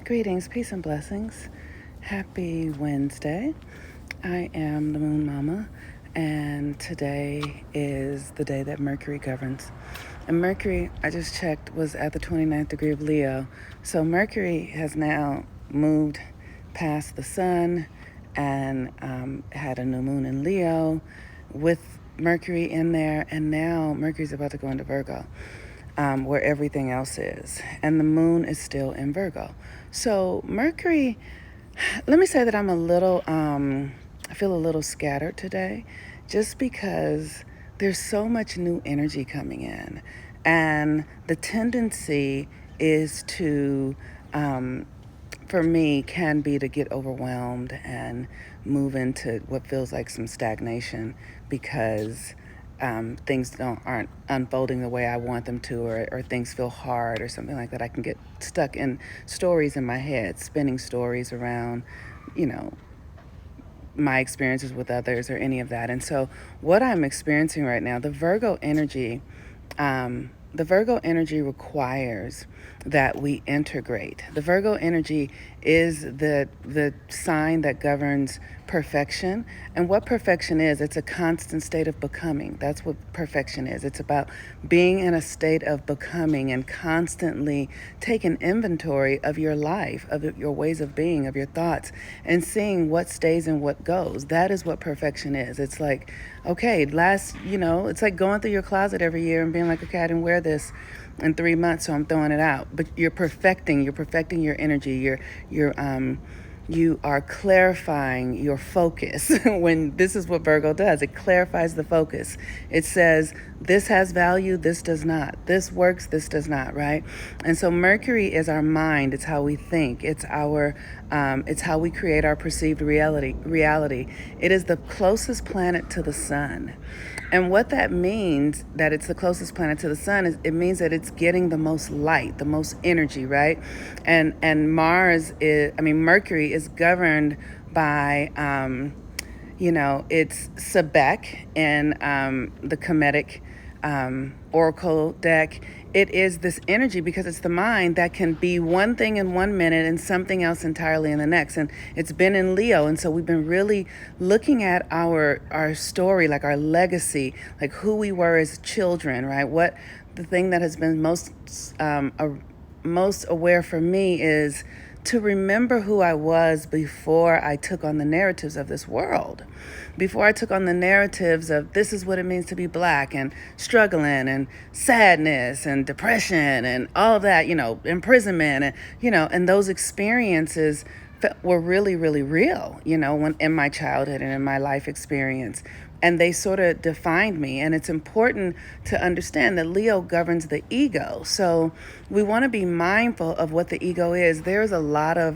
Greetings, peace, and blessings. Happy Wednesday. I am the Moon Mama, and today is the day that Mercury governs. And Mercury, I just checked, was at the 29th degree of Leo. So Mercury has now moved past the sun and had a new moon in Leo with Mercury in there, and now Mercury's about to go into Virgo. Where everything else is. And the moon is still in Virgo. So Mercury, let me say that I feel a little scattered today just because there's so much new energy coming in. And the tendency is to, for me, can be to get overwhelmed and move into what feels like some stagnation because things aren't unfolding the way I want them to, or things feel hard or something like that. I can get stuck in stories in my head, spinning stories around, you know, my experiences with others or any of that. And so what I'm experiencing right now, the Virgo energy requires that we integrate. The Virgo energy is the sign that governs perfection. And what perfection is, it's a constant state of becoming. That's what perfection is. It's about being in a state of becoming and constantly taking inventory of your life, of your ways of being, of your thoughts, and seeing what stays and what goes. That is what perfection is. It's like, okay, it's like going through your closet every year and being like, okay, I didn't wear this in 3 months, so I'm throwing it out. But you're perfecting your energy. You are clarifying your focus. When this is what Virgo does, it clarifies the focus. It says, this has value, this does not. This works, this does not, right? And so Mercury is our mind. It's how we think. It's how we create our perceived reality. It is the closest planet to the sun. And what that means, that it's the closest planet to the sun, is it means that it's getting the most light, the most energy, right? And Mercury is governed by, it's Sebek in the Kemetic Oracle deck. It is this energy because it's the mind that can be one thing in 1 minute and something else entirely in the next. And it's been in Leo. And so we've been really looking at our story, like our legacy, like who we were as children, right? What the thing that has been most aware for me is to remember who I was before I took on the narratives of this world. Before I took on the narratives of this is what it means to be Black and struggling and sadness and depression and all of that, imprisonment and those experiences were really, really real, when in my childhood and in my life experience. And they sort of defined me. And it's important to understand that Leo governs the ego. So we want to be mindful of what the ego is. There's a lot of,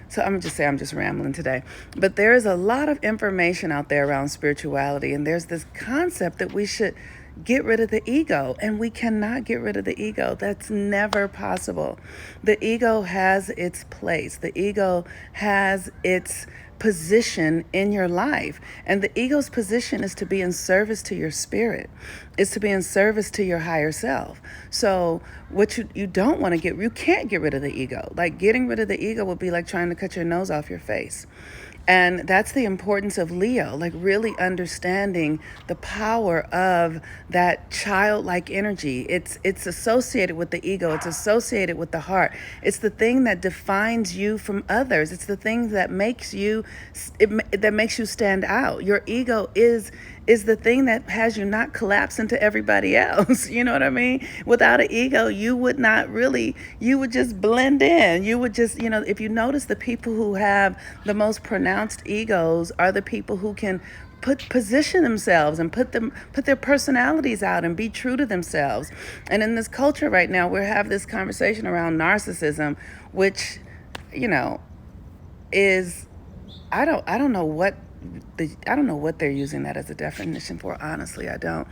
so I'm just rambling today. But there is a lot of information out there around spirituality. And there's this concept that we should get rid of the ego, and we cannot get rid of the ego. That's never possible. The ego has its place. The ego has its position in your life, and the ego's position is to be in service to your spirit. It's to be in service to your higher self. So what you don't want to you can't get rid of the ego. Like getting rid of the ego would be like trying to cut your nose off your face. And that's the importance of Leo, like really understanding the power of that childlike energy. It's associated with the ego. It's associated with the heart. It's the thing that defines you from others. It's the thing that makes you stand out. Your ego is the thing that has you not collapse into everybody else. You know what I mean? Without an ego, you would just blend in. You would just, if you notice, the people who have the most pronounced egos are the people who can position themselves and put their personalities out and be true to themselves. And in this culture right now, we have this conversation around narcissism, which, is, I don't know what they're using that as a definition for. Honestly, I don't.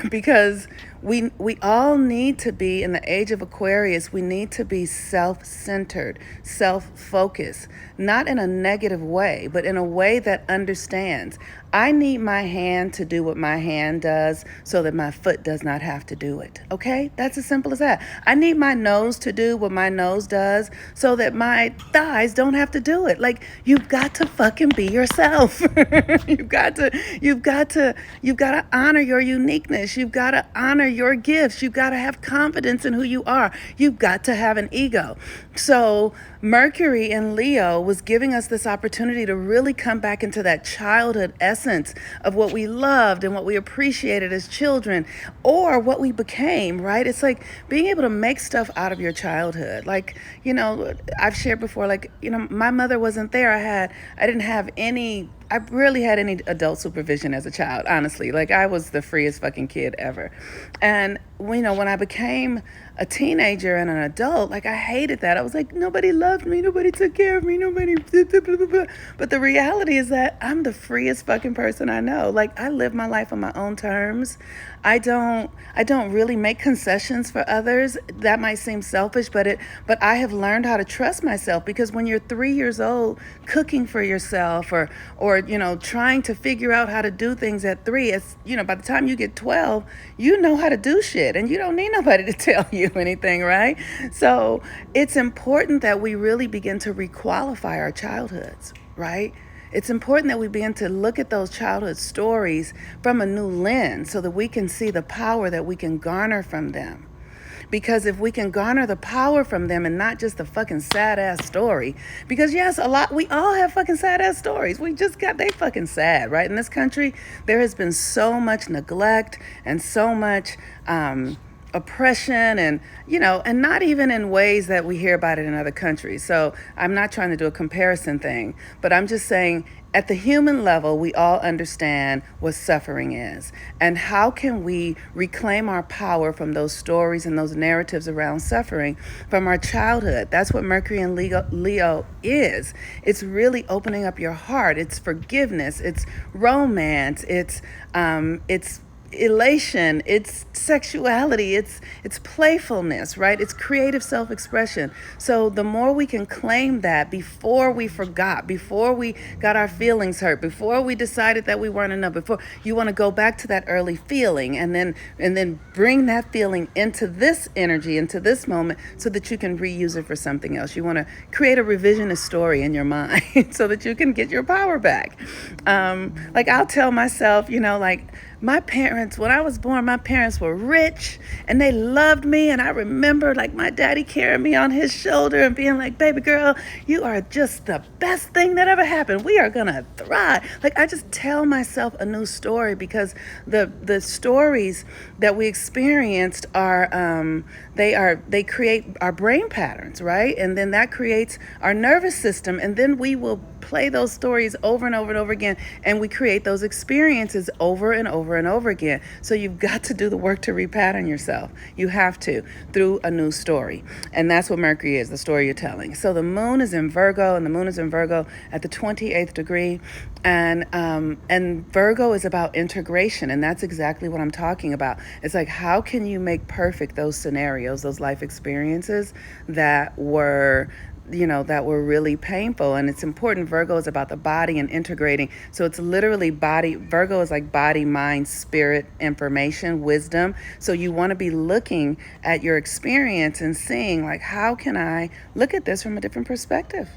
Because we all need to be, in the age of Aquarius, we need to be self-centered, self-focused, not in a negative way, but in a way that understands I need my hand to do what my hand does so that my foot does not have to do it. Okay? That's as simple as that. I need my nose to do what my nose does so that my thighs don't have to do it. Like, you've got to fucking be yourself. You've got to honor your uniqueness. You've got to honor your gifts. You've got to have confidence in who you are. You've got to have an ego. So Mercury in Leo was giving us this opportunity to really come back into that childhood essence of what we loved and what we appreciated as children, or what we became, right? It's like being able to make stuff out of your childhood. Like, I've shared before, like, my mother wasn't there. I barely had any adult supervision as a child, honestly. Like, I was the freest fucking kid ever. And, when I became a teenager and an adult, like, I hated that. I was like, nobody loved me. Nobody took care of me. Nobody. Blah, blah, blah, blah. But the reality is that I'm the freest fucking person I know. Like, I live my life on my own terms. I don't really make concessions for others. That might seem selfish, but I have learned how to trust myself, because when you're 3 years old cooking for yourself, or trying to figure out how to do things at 3, it's, by the time you get 12, you know how to do shit and you don't need nobody to tell you anything, right? So it's important that we really begin to requalify our childhoods, right? It's important that we begin to look at those childhood stories from a new lens so that we can see the power that we can garner from them. Because if we can garner the power from them and not just the fucking sad ass story, because yes, we all have fucking sad ass stories. They fucking sad, right? In this country, there has been so much neglect and so much, oppression, and not even in ways that we hear about it in other countries. So I'm not trying to do a comparison thing, but I'm just saying, at the human level, we all understand what suffering is, and how can we reclaim our power from those stories and those narratives around suffering from our childhood. That's what Mercury in Leo is. It's really opening up your heart. It's forgiveness. It's romance. It's elation, it's sexuality, it's playfulness, right? It's creative self-expression. So the more we can claim that before we forgot, before we got our feelings hurt, before we decided that we weren't enough, before you want to go back to that early feeling and then bring that feeling into this energy, into this moment, so that you can reuse it for something else. You want to create a revisionist story in your mind so that you can get your power back. Like, I'll tell myself, my parents, when I was born, my parents were rich and they loved me. And I remember, like, my daddy carrying me on his shoulder and being like, baby girl, you are just the best thing that ever happened. We are going to thrive. Like, I just tell myself a new story, because the stories that we experienced they create our brain patterns, right? And then that creates our nervous system. And then we will play those stories over and over and over again. And we create those experiences over and over and over again. So you've got to do the work to repattern yourself. You have to, through a new story. And that's what Mercury is, the story you're telling. So the moon is in Virgo, and the moon is in Virgo at the 28th degree. And Virgo is about integration. And that's exactly what I'm talking about. It's like, how can you make perfect those scenarios, those life experiences that were really painful? And it's important. Virgo is about the body and integrating. So it's literally body. Virgo is like body, mind, spirit, information, wisdom. So you want to be looking at your experience and seeing, like, how can I look at this from a different perspective?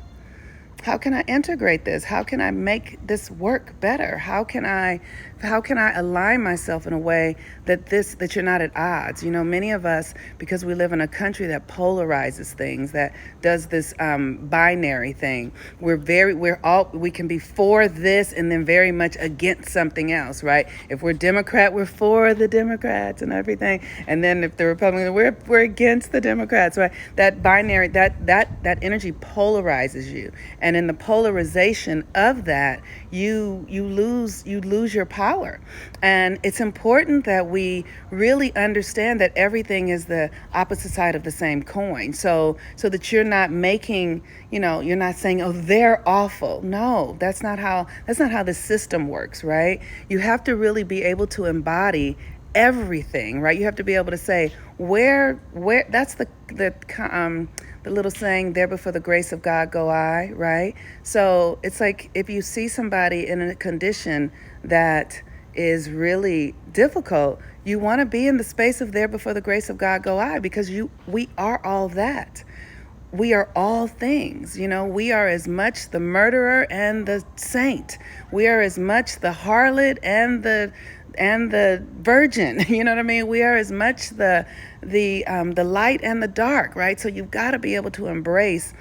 How can I integrate this? How can I make this work better? How can I align myself in a way that you're not at odds? Many of us, because we live in a country that polarizes things, that does this binary thing. We can be for this and then very much against something else, right? If we're Democrat, we're for the Democrats and everything. And then if the Republican, we're against the Democrats, right? That binary, that energy polarizes you. And in the polarization of that, you lose your power. And it's important that we really understand that everything is the opposite side of the same coin. So that you're not making, you're not saying, oh, they're awful. No, that's not how the system works, right? You have to really be able to embody everything, right? You have to be able to say where that's the little saying, there before the grace of God go I, right? So it's like if you see somebody in a condition that is really difficult, you want to be in the space of there before the grace of God go I, because we are all that. We are all things. We are as much the murderer and the saint. We are as much the harlot and the virgin. You know what I mean? We are as much the light and the dark, right? So you've got to be able to embrace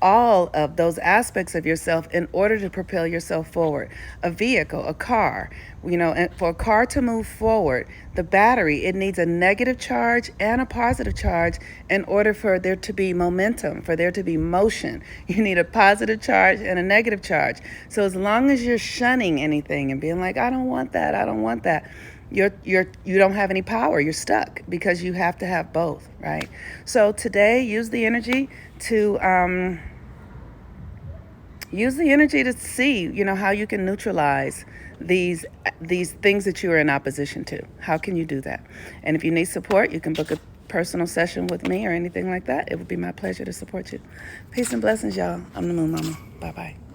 all of those aspects of yourself in order to propel yourself forward. A vehicle, a car, and for a car to move forward, the battery, it needs a negative charge and a positive charge in order for there to be momentum, for there to be motion. You need a positive charge and a negative charge. So as long as you're shunning anything and being like, I don't want that, I don't want that, you don't have any power. You're stuck, because you have to have both, right? So today, use the energy to see, how you can neutralize these things that you are in opposition to. How can you do that? And if you need support, you can book a personal session with me or anything like that. It would be my pleasure to support you. Peace and blessings, y'all. I'm the Moon Mama. Bye-bye.